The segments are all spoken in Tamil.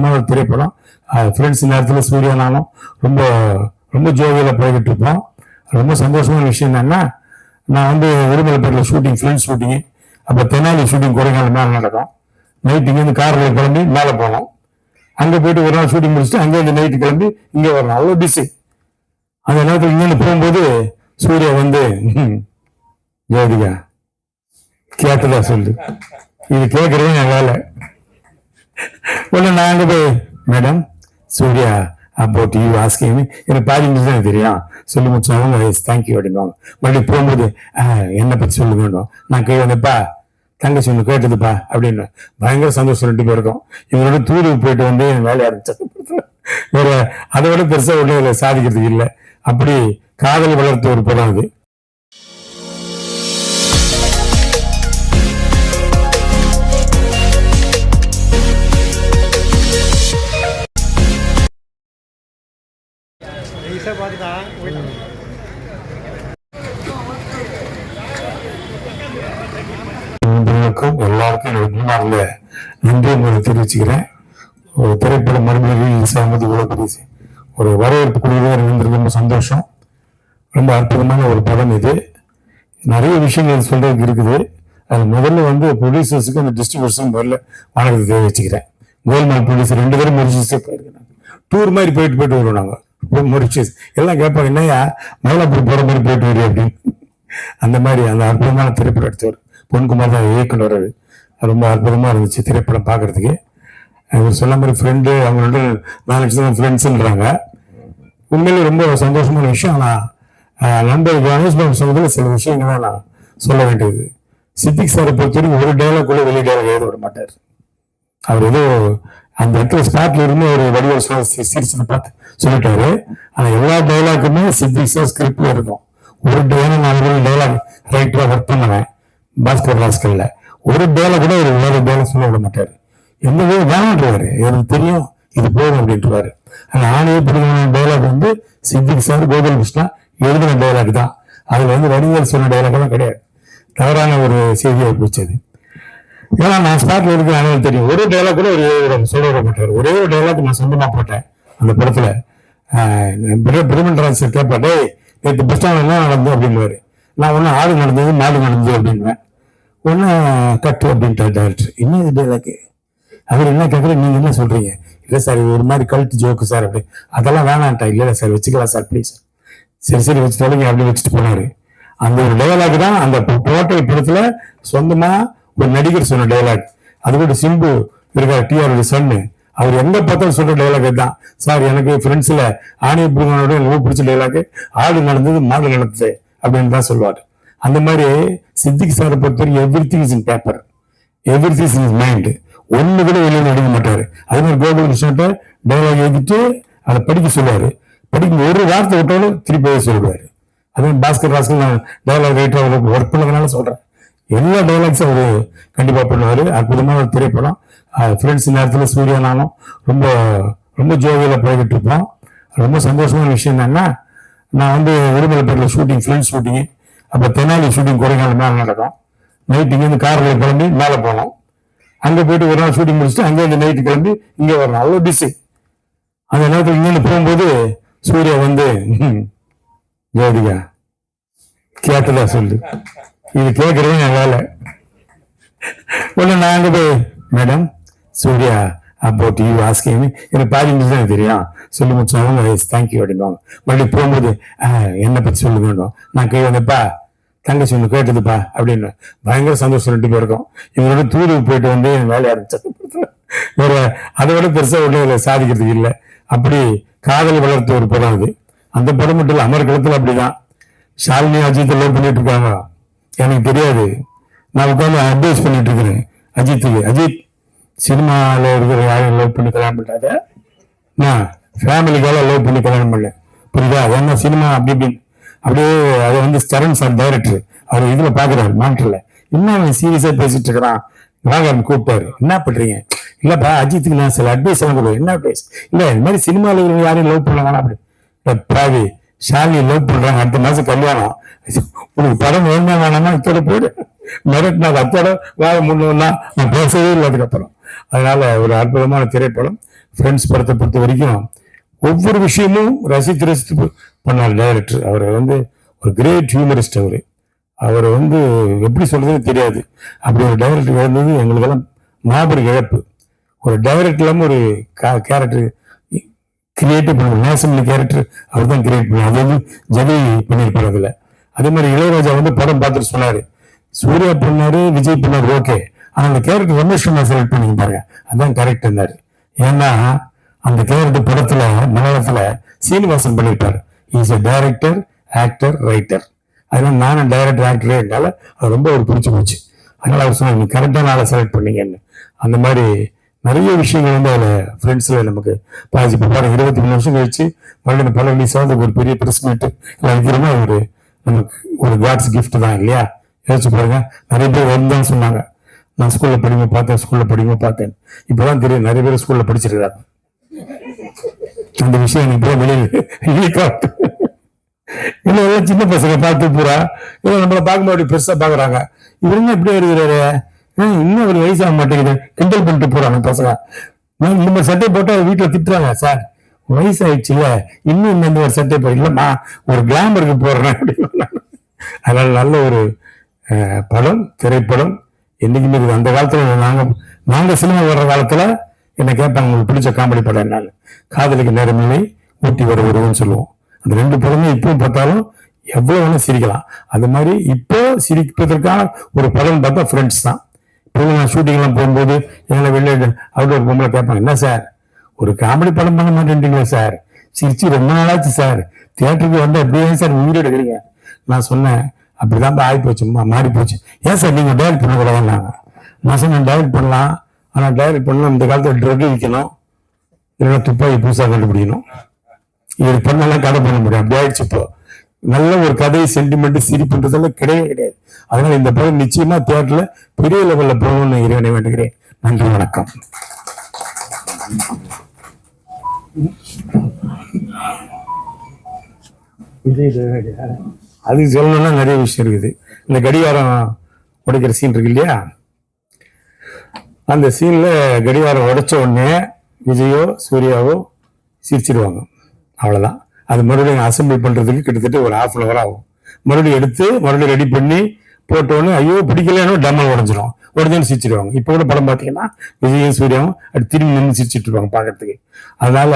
அற்புதமான ஒரு திரைப்படம். ஃப்ரெண்ட்ஸ் நேரத்தில் சூர்யானாலும் ரொம்ப ரொம்ப ஜோவியில் போய்கிட்டு இருப்போம். ரொம்ப சந்தோஷமான விஷயம் என்னன்னா, நான் வந்து உடுமலைப்பேட்டில் ஷூட்டிங், ஃப்ரெண்ட்ஸ் ஷூட்டிங்கு, அப்போ தெனாலி ஷூட்டிங் கொடைக்கானல் மேலே நடக்கும். நைட்டு இங்கேருந்து காரில் கிளம்பி மேலே போனோம். அங்கே போயிட்டு ஒரு நாள் ஷூட்டிங் முடிச்சுட்டு அங்கேருந்து நைட்டு கிளம்பி இங்கே வரணும். அவ்வளோ பிஸி. அந்த நேரத்தில் இங்கேருந்து போகும்போது சூர்யா வந்து ஜோதிகா கேட்டதா சொல்லு, இது கேட்கறது என் வேலை. ஒன்று நான் அங்கே போய் madam Surya about you asking எனக்கு பாதி இங்கிலீஷ் தான் தெரியும் சொல்லி முடிச்சாங்க. தேங்க்யூ அப்படின்வாங்க. மறுபடியும் போகும்போது என்னை பற்றி சொல்லு வேணும். நான் கை வந்தப்பா தங்கச்சி ஒன்று கேட்டதுப்பா அப்படின்னு பயங்கர சந்தோஷம் 2 பேருக்கும். இவங்களோட தூருக்கு போயிட்டு வந்து என் வேலையை ஆரம்பிச்சேன். வேற அதை விட பெருசாக ஒன்றும் சாதிக்கிறதுக்கு இல்லை. அப்படி காதல் வளர்த்த ஒரு படம் அது. எல்லாருக்கும் என்னோட முன்னாள் நன்றி உங்களை தெரிவிச்சுக்கிறேன். ஒரு திரைப்படம் மறுபடியும் ரிலீஸ் ஆகும்போது இவ்வளோ பெரிய ஒரு வரவேற்பு கூடியதாக இருந்திருக்கு. ரொம்ப சந்தோஷம். ரொம்ப அற்புதமான ஒரு படம் இது. நிறைய விஷயங்கள் சொல்றதுக்கு இருக்குது. அதில் முதல்ல வந்து ப்ரொடியூசர்ஸுக்கு அந்த டிஸ்ட்ரிபியூஷன் முதல்ல வணக்கத்தை தெரிவிச்சுக்கிறேன். கோல்மால் ப்ரொடியூசர் 2 பேரும் மொரிஷியஸே போயிருக்காங்க. டூர் மாதிரி போயிட்டு வருவோம் நாங்கள். மொரிஷியஸ் எல்லாம் கேட்பாங்க, என்னையா மயிலாப்பூர் போகிற மாதிரி போயிட்டு வரும் அப்படின்னு. அந்த மாதிரி அந்த அற்புதமான திரைப்படம் எடுத்தவர் பொன்குமார் தான் இயக்குனர். அது ரொம்ப அற்புதமாக இருந்துச்சு திரைப்படம் பார்க்கறதுக்கு. அவர் சொன்ன மாதிரி ஃப்ரெண்டு, அவங்களோட 4 லட்சம் ஃப்ரெண்ட்ஸுன்றாங்க. உண்மையிலே ரொம்ப சந்தோஷமான விஷயம். ஆனால் நண்பர் கணேஷ் பாபு சொன்னதில் சில விஷயங்கள்லாம் நான் சொல்ல வேண்டியது. சித்திக் சாரை பொறுத்தவரைக்கும் ஒரு டைலாக் கூட வெளியே டைலாக் எழுத விட மாட்டார். அவர் ஏதோ அந்த இடத்துல ஸ்பாட்ல இருந்து ஒரு வடிவ சிரிச்சு பார்த்து சொல்லிட்டாரு. ஆனால் எல்லா டைலாக்குமே சித்திக் சார் ஸ்கிரிப்ட்ல இருக்கும். ஒரு டைலாக் ரைட்டராக ஒர்க் பண்ணுவேன் பாஸ்கர் ராஸ்கல்ல. ஒரு டைலாக் கூட ஒரு வேற டைலாக் சொல்ல விட மாட்டார். எந்த வேணான்றாரு, எனக்கு தெரியும் இது போதும் அப்படின்றாரு. ஆனால் ஆணைய பிடிமான டைலாக் வந்து சித்திக் சார் கோகுல் கிருஷ்ணா எழுதின டைலாக் தான். அதுல வந்து வடிவேல் சொன்ன டைலாக் எல்லாம் கிடையாது. தவறான ஒரு செய்தியை போச்சது. ஏன்னா நான் ஸ்பாட்ல இருக்கிற அனைவரும் தெரியும். ஒரு டைலாக் கூட ஒரு சொல்ல விட மாட்டார். ஒரே ஒரு டைலாக் நான் சொந்தமா போட்டேன் அந்த படத்துல. பிரமன்ராஜ் சார் கேட்பாட்டே நேற்று பஸ் ஸ்டாண்ட் என்ன நடந்தது அப்படின்வாரு. நான் ஒன்னும் ஆடு நடந்தது மாடு நடந்தது அப்படின்வேன். ஒன்னு கட்டு அப்படின்ட்டு டேரக்டர். என்ன இது டைலாக்கு? அவர் என்ன கேட்குறேன், நீங்க என்ன சொல்றீங்க? இல்லை சார் இது ஒரு மாதிரி கல்ட்டு ஜோக்கு சார் அப்படி. அதெல்லாம் வேணான்ட்டா. இல்லை சார் வச்சுக்கலாம் சார் ப்ளீஸ். சரி வச்சு தொடங்கி அப்படி வச்சுட்டு போனாரு. அந்த ஒரு டைலாக் தான் அந்த டோட்டல் படத்துல சொந்தமா ஒரு நடிகர் சொன்ன டைலாக். அது கூட சிம்பு இருக்கார், டிஆர் சன்னு, அவர் எங்க பார்த்தாலும் சொல்ற டைலாக் தான். சார் எனக்கு ஃப்ரெண்ட்ஸ்ல ஆணைய புரிமானோட ரொம்ப பிடிச்ச டைலாக் ஆடு நடந்தது மாடு நடந்தது அப்படின்னு தான் சொல்லுவார். அந்த மாதிரி சித்திக் சாரை பொறுத்தவரைக்கும் every thing is in paper, every thing is in mind. ஒண்ணு கூட வெளியில் எடுக்க மாட்டாரு. அதே மாதிரி கோகுல் கிருஷ்ணன்ட்ட டைலாக் எழுதிட்டு அதை படிக்க சொல்லுவாரு. படிக்கும் ஒரு வார்த்தை விட்டாலும் திருப்பி சொல்லுவாரு. அதே பாஸ்கர் ராஸ்கல் நான் டைலாக் ரைட்டர் ஒர்க் பண்ணதுனால சொல்றேன். எல்லா டைலாக்ஸும் அவரு கண்டிப்பா பண்ணுவாரு. அற்புதமான ஒரு திரைப்படம். ஃப்ரெண்ட்ஸ் நேரத்தில் சூர்யானாலும் ரொம்ப ரொம்ப ஜோவியில் போய்கிட்டு இருப்போம். ரொம்ப சந்தோஷமான விஷயம் என்னன்னா, நான் வந்து உடுமலைப்பேட்டில் ஷூட்டிங், ஃப்ரெண்ட்ஸ் ஷூட்டிங்கு, அப்போ தெனாலி ஷூட்டிங் கொடைக்கானல் மேலே நடக்கும். நைட்டு இங்கேருந்து காரில் கிளம்பி மேலே போனோம். அங்கே போயிட்டு ஒரு நாள் ஷூட்டிங் முடிச்சுட்டு அங்கேருந்து நைட்டு கிளம்பி இங்கே வரணும். அவ்வளோ பிஸி. அந்த நேரத்தில் இங்கேருந்து போகும்போது சூர்யா வந்து ஜோதிகா கேட்டதா சொல்லு, இது கேட்கறது என் வேலை. ஒன்று நான் அங்கே போய் madam Surya about you asking எனக்கு பாதி இங்கிலீஷ் தான் தெரியும் சொல்லி முடிச்சாங்க. தேங்க்யூ அப்படின்வாங்க. மறுபடியும் போகும்போது என்னை பற்றி சொல்ல வேண்டும். நான் கை வந்தப்பா தங்கச்சி ஒன்று கேட்டதுப்பா அப்படின்னு பயங்கர சந்தோஷம் 2 பேருக்கும். இவங்களோட தூருக்கு போயிட்டு வந்து என் வேலையை ஆரம்பிச்சேன். வேற அதை விட பெருசாக ஒன்றும் சாதிக்கிறதுக்கு இல்லை. அப்படி காதல் வளர்த்த ஒரு படம் அது. அந்த படம் மட்டும் இல்லை, அமர்கலத்தில் அப்படிதான். ஷாலினி அஜித் லவ் பண்ணிட்டு இருக்காங்க. எனக்கு தெரியாது. நான் உட்காந்து அட்வைஸ் பண்ணிட்டு இருக்கிறேன் அஜித்துக்கு. அஜித் சினிமாவில் இருக்கிற யாரையும் லவ் பண்ணி கல்யாணம் பண்ணாத, நான் ஃபேமிலிக்காக லவ் பண்ணி கல்யாணம் பண்ணேன், புரியுதா? என்ன சினிமா அப்படி இப்படின்னு அப்படியே அதை வந்து சரண் சார் டைரக்டர் அவர் இதுல பாக்குறாரு மானிட்டர்ல. என்ன சீரியஸா பேசிட்டு இருக்கிறான். ராகவன் கூப்பிட்டாரு, என்ன பண்றீங்க? இல்லப்பா அஜித்துக்கு நான் சில அட்வைஸ் எல்லாம் கொடுவேன். என்ன அட்வைஸ்? இல்ல இந்த மாதிரி சினிமாவில் இருக்கிற யாரையும் லவ் பண்ணலாம் அப்படி. பாவி ஷாலினி லவ் பண்றாங்க, அடுத்த மாசம் கல்யாணம், உனக்கு படம் வேணுமா வேணாமா இத்தோட போயிடு மிரட்டினா அத்தோட வாழ முன்னா நான் பேசவே இல்லை அதுக்கப்புறம். அதனால ஒரு அற்புதமான திரைப்படம். ஃப்ரெண்ட்ஸ் படத்தை பொறுத்த வரைக்கும் ஒவ்வொரு விஷயமும் ரசித்து ரசித்து பண்ணார் டைரக்டர். அவரை வந்து ஒரு கிரேட் ஹியூமரிஸ்ட். அவரை வந்து எப்படி சொல்றதுன்னு தெரியாது. அப்படி ஒரு டைரக்டர் இழந்தது எங்களுக்கெல்லாம் மாபெரும் இழப்பு. ஒரு டைரக்டர் இல்லாமல் ஒரு கேரக்டர் கிரியேட்டிவ் பண்ண நேசமணி கேரக்டர் அவர் தான் கிரியேட் பண்ண. அது வந்து ஜெகி பண்ணியிருப்பார் அதில். அதே மாதிரி இளையராஜா வந்து படம் பார்த்துட்டு சொன்னாரு, சூர்யா பண்ணாரு, விஜய் பண்ணாரு, ஓகே, ஆனால் அந்த கேரக்டர் ரமேஷ் செலக்ட் பண்ணிங்க பாருங்க, அதுதான் கரெக்ட் இருந்தாரு. ஏன்னா அந்த கேரக்டர் படத்துல மலையாளத்துல சீனிவாசன் பண்ணியிருப்பார். Is a director, actor, writer. அதனால நானும் டைரக்டர், ஆக்டரே இருந்தால அது ரொம்ப ஒரு பிடிச்சி போச்சு. அதனால அவர் சொன்னார், நீ கரெக்டான ஆளை செலக்ட் பண்ணீங்கன்னு. அந்த மாதிரி நிறைய விஷயங்கள் வந்து அதில் ஃப்ரெண்ட்ஸில் நமக்கு பாதிச்சு. இப்போ பாருங்க, 23 வருஷம் கழிச்சு மறுபடியும் பல ரிலீஸாக ஒரு பெரிய ப்ரெஸ் மீட்டு வைக்கிறோம்னா ஒரு நமக்கு ஒரு காட்ஸ் கிஃப்ட் தான் இல்லையா? யோசிச்சு பாருங்க. நிறைய பேர் வந்து சொன்னாங்க, நான் ஸ்கூல்ல படிக்கும்போது பார்த்தேன். இப்பதான் தெரியும் நிறைய பேர் ஸ்கூல்ல படிச்சிருக்காங்க. அந்த விஷயம் எனக்கு இப்போ வெளியில் இன்னும் சின்ன பசங்க பார்த்து பூரா இல்லை நம்மளை பார்க்கும்போது பெருசா பாக்குறாங்க. இவருங்க எப்படி இருக்கிறாரு, இன்னும் ஒரு வயசாக மாட்டேங்குது, கிண்டல் பண்ணிட்டு போறாங்க பசங்க. நான் இந்த மாதிரி சட்டை போட்டா வீட்டுல திட்டுறாங்க, சார் வயசாயிடுச்சுல இன்னும் இந்த ஒரு சட்டை போடலமா, ஒரு கிளாமருக்கு போடுறேன் அப்படின்னு. அதனால நல்ல ஒரு படம், திரைப்படம் என்னைக்குமே இருக்குது. அந்த காலத்துல நாங்க சினிமா வர்ற காலத்துல என்ன கேட்பாங்க, உங்களுக்கு பிடிச்ச காமெடி படம் என்னால, காதலுக்கு நேரமில்லை, ஊட்டி வர வருவோம்னு சொல்லுவோம். அந்த 2 படமே இப்போ பார்த்தாலும் எவ்வளவு வேணா சிரிக்கலாம். அது மாதிரி இப்போ சிரிப்பதற்கான ஒரு படம் பார்த்தா ஃப்ரெண்ட்ஸ் தான். இப்போ நான் ஷூட்டிங் எல்லாம் போகும்போது எங்களை வெளியே அவுட்டோர் பொம்பளை கேட்பாங்க, என்ன சார் ஒரு காமெடி படம் பண்ண மாட்டேன்றீங்களா சார், சிரிச்சு ரொம்ப நாளாச்சு சார், தியேட்டருக்கு வந்து அப்படியே சார் உயிர் எடுக்கிறீங்க. நான் சொன்னேன், அப்படிதான் ஆகி போச்சு, மாறி போச்சு. ஏன் சார் நீங்க டைரக்ட் பண்ணக்கூடாதுன்னாங்க. நான் சொன்னேன், டைரக்ட் பண்ணலாம், ஆனா டைரக்ட் பண்ணலாம் இந்த காலத்துல ட்ரக் விற்கணும், இல்லைன்னா துப்பாக்கி புதுசாக கண்டுபிடிக்கணும், இது பண்ணலாம் கதை பண்ண முடியும். அப்படி ஆயிடுச்சு. இப்போ நல்ல ஒரு கதை, சென்டிமெண்ட், சிரிப்புன்றதெல்லாம் கிடையவே கிடையாது. அதனால இந்த படம் நிச்சயமா தியேட்டர்ல பெரிய லெவல்ல போகணும்னு இறைவனை வேண்டுகிறேன். நன்றி, வணக்கம். அது சொல்லணும்னா நிறைய விஷயம் இருக்குது. இந்த கடிகாரம் உடைக்கிற சீன் இருக்கு இல்லையா, அந்த சீன்ல கடிகாரம் உடைச்ச உடனே விஜயோ சூர்யாவோ சிரிச்சிருவாங்க, அவ்வளவுதான். அது மறுபடியும் அசம்பிள் பண்றதுக்கு கிட்டத்தட்ட ஒரு 1/2 hour ஆகும். மறுபடியும் எடுத்து மறுபடியும் ரெடி பண்ணி போட்டோன்னு ஐயோ பிடிக்கலன்னு டம்மல் உடஞ்சிரும், உடஞ்சு சிரிச்சிருவாங்க. இப்போ கூட படம் பார்த்தீங்கன்னா விஜயும் சூர்யாவும் அது திரும்பி நின்று சிரிச்சிட்டு இருப்பாங்க பார்க்கறதுக்கு. அதனால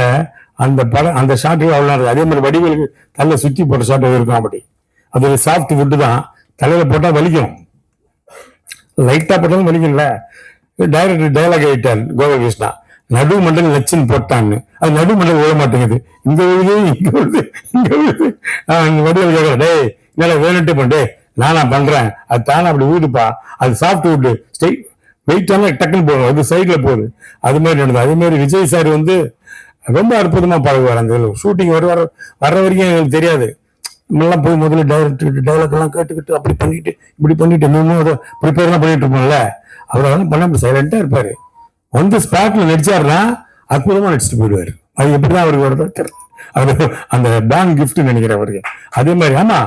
அந்த படம், அந்த ஷாட்டுக்கு அவ்வளோ இருக்கு. அதே மாதிரி வடிவேலுக்கு தலை சுற்றி போட்ட ஷாட்டு இருக்கும். அப்படி அது ஒரு சாஃப்ட் ஃபுட்டு தான், தலையில போட்டா வலிக்கும், லைட்டா போட்டாலும் வலிக்கும்ல. டைரக்டர் டைலாக் ஆயிட்டார் கோபாலகிருஷ்ணா, நடு மண்டல் லட்சன் போட்டான்னு. அது நடு மண்டல் விழ மாட்டேங்குது, இங்க விழுது இங்க விழுது இங்க விழுது. வடிவேல் கேட்கறேன், டே என்ன வேணுட்டு பண்ணே, நானா பண்றேன், அது தானே அப்படி ஊதுப்பா, அது சாஃப்ட் வுட்டு ஸ்ட்ரெயிட் வெயிட்டான டக்குன்னு போகும், அது சைட்ல போகுது. அது மாதிரி நடந்தது. அதே மாதிரி விஜய் சார் வந்து ரொம்ப அற்புதமா பழகுவார். அந்த ஷூட்டிங் வர்ற வரைக்கும் எங்களுக்கு தெரியாது. நம்மளாம் போய் முதல்ல டைலாக் எல்லாம் கேட்டுக்கிட்டு அப்படி பண்ணிட்டு இப்படி பண்ணிட்டு இன்னமும் அதை ப்ரிப்பேர்லாம் பண்ணிட்டு இருப்போம்ல, அவரெல்லாம் பண்ண சைலண்டா இருப்பாரு. வந்து ஸ்பாட்ல நடிச்சாருன்னா அற்புதமா நடிச்சுட்டு போயிடுவாரு. அது எப்படிதான் அவருக்கு வருது, அவரு அந்த பேங்க் கிஃப்ட் நினைக்கிற அவருக்கு. அதே மாதிரி ஆமா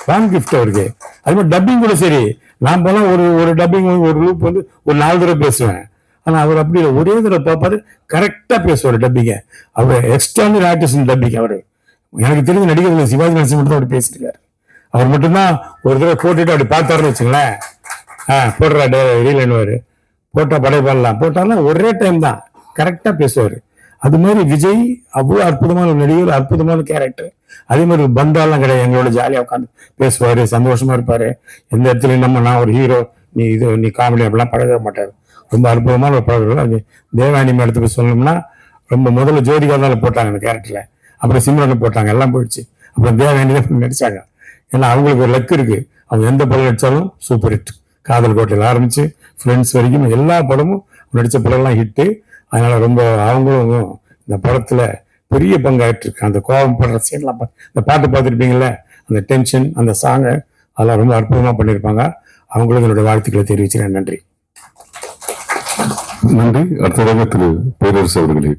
பேங்க் கிஃப்ட் அவருக்கு. அதே மாதிரி டப்பிங் கூட சரி, நான் போனா ஒரு டப்பிங் ஒரு லூப் வந்து ஒரு 4 தடவை பேசுவேன். ஆனா அவர் அப்படி ஒரே தடவை பார்ப்பாரு, கரெக்டா பேசுவார் டப்பிங்க. அவர் எக்ஸ்ட்ரானரி ஆர்டிஸ்ட் டப்பிங். அவரு எனக்கு தெரிஞ்ச நடிகர்கள் சிவாஜி நரசிம்மன் மட்டும் அப்படி பேசியிருக்காரு. அவர் மட்டும்தான் ஒரு தடவை போட்டுட்டு அப்படி பார்த்தாருன்னு வச்சுங்களேன், போடுறா ரீலன்னுவாரு, போட்டா படை பாடலாம் போட்டாலும் ஒரே டைம் தான் கரெக்டா பேசுவாரு. அது மாதிரி விஜய் அவ்வளவு அற்புதமான நடிகர், அற்புதமான கேரக்டர். அதே மாதிரி பந்தாலாம் கிடையாது, எங்களோட ஜாலியா உட்காந்து பேசுவாரு, சந்தோஷமா இருப்பாரு. எந்த இடத்துலயும் நான் ஒரு ஹீரோ, நீ காமெடி அப்படிலாம் பழக மாட்டாரு. ரொம்ப அற்புதமான ஒரு பழக்கம். தேவானி மேடத்துக்கு சொல்லணும்னா ரொம்ப முதல்ல ஜோதிகா போட்டாங்க அந்த கேரக்டர்ல, அப்புறம் சிம்ரன் போட்டாங்க, எல்லாம் போயிடுச்சு. அப்புறம் தேவானி தான் நடிச்சாங்க. ஏன்னா அவங்களுக்கு ஒரு லக் இருக்கு, அவங்க எந்த படம் நடிச்சாலும் சூப்பர் ஹிட். காதல் கோட்டையில் ஆரம்பிச்சு ஃப்ரெண்ட்ஸ் வரைக்கும் எல்லா படமும் நடித்த படம்லாம் ஹிட்டு. அதனால ரொம்ப அவங்களும் இந்த படத்துல பெரிய பங்காயிட்டு அந்த கோபம் படுற சீன்லாம் இந்த பாட்டு பார்த்துருப்பீங்கல்ல, அந்த டென்ஷன், அந்த சாங்கை அதெல்லாம் ரொம்ப அற்புதமா பண்ணியிருப்பாங்க. அவங்களுக்கு என்னோட வாழ்த்துக்களை தெரிவிச்சுக்கிறேன். நன்றி. நன்றி. அடுத்ததாக திரு பேரரசு அவர்களே.